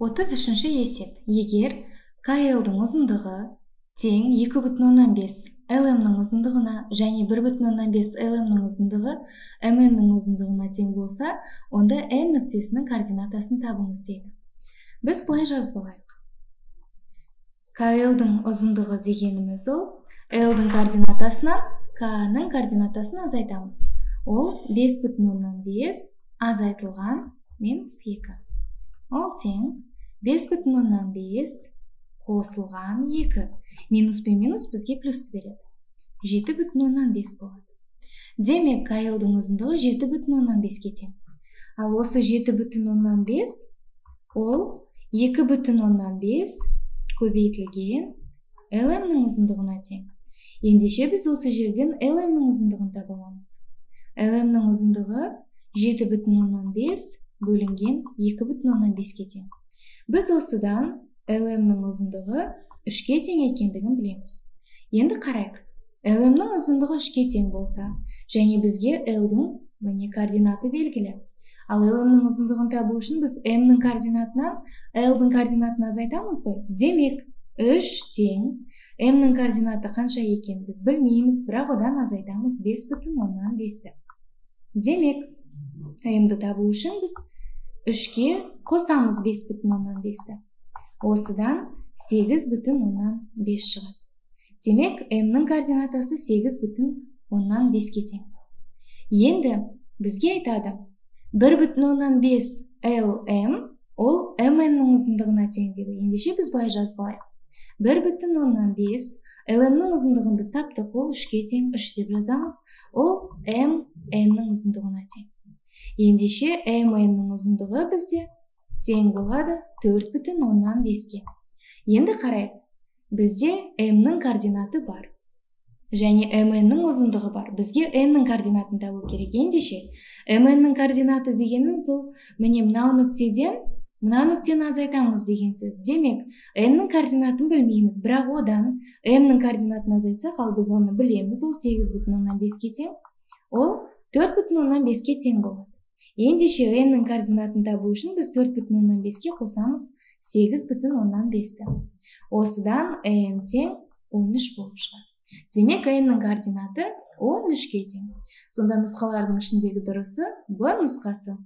33-ші есеп. Егер КЛ-дың ұзындығы тең 2,5 LM-нің ұзындығына және 1,5 LM-нің ұзындығы MN-нің ұзындығына тең болса, онда N нүктесінің координатасын табыңыз дейді. Біз былай жазып алайық. КЛ-дың ұзындығы дегеніміз ол L-дың координатасынан K-нің координатасын азайтамыз. Ол 5,5 азайтылған минус 2. Ол тең 5,5 қосылған 2. Минус пен минус бізге плюсті береді. 7,5 болады. Демек, КЛ-дың ұзындығы 7,5-ке тең. Ал осы 7,5 ол 2,5 көбейтілген LM-нің ұзындығына тең. Ендеше біз осы жерден LM-нің ұзындығын таба аламыз. LM-нің ұзындығы 7,5 бөлінген 2,5-ке тең. Біз осыдан LM-нің ұзындығы 3-ке тең екендігін білеміз. Енді қарайық. LM-нің ұзындығы 3-ке тең болса, және бізге L-дың координаты белгілі. Ал LM-нің ұзындығын табу үшін біз M-нің координатынан L-дың координатын азайтамыз ғой. Демек, 3 тең M-нің координаты қанша екен біз білмейміз, бірақ одан азайтамыз 5,5-ті. Демек, M-ді табу үшін біз 3-ке қосамыз 5,5-ті. Осыдан 8,5 шығады. Демек, M-нің координатасы 8,5-ке тең. Енді бізге айтады, 1,5 LM ол MN-нің ұзындығына тең дейді. Ендеше біз былай жазып алайық. 1,5 LM-нің ұзындығын біз таптық, ол 3-ке тең, 3 деп жазамыз. Ол MN-нің ұзындығына тең. Ендеше MN-нің ұзындығы бізде тең болады 4,5-ке. Енді қарайық. Бізде M-нің координаты бар. Және MN-нің ұзындығы бар. Бізге N-нің координатын табу керек. Ендеше MN-нің координаты дегеніміз ол міне мынау нүктені азайтамыз деген сөз. Демек, N-нің координатын білмейміз, бірақ одан M-нің координатын азайтсақ, ал біз оны білеміз, ол 8,5-ке тең. Ол 4,5-ке тең болады. Ендеше N-нің координатын табу үшін біз 4,5-ке қосамыз 8,5-ті. Осыдан N тең 13 болып шығады. Демек, N-нің координаты 13-ке тең. Сонда нұсқалардың ішіндегі дұрысы Б нұсқасы.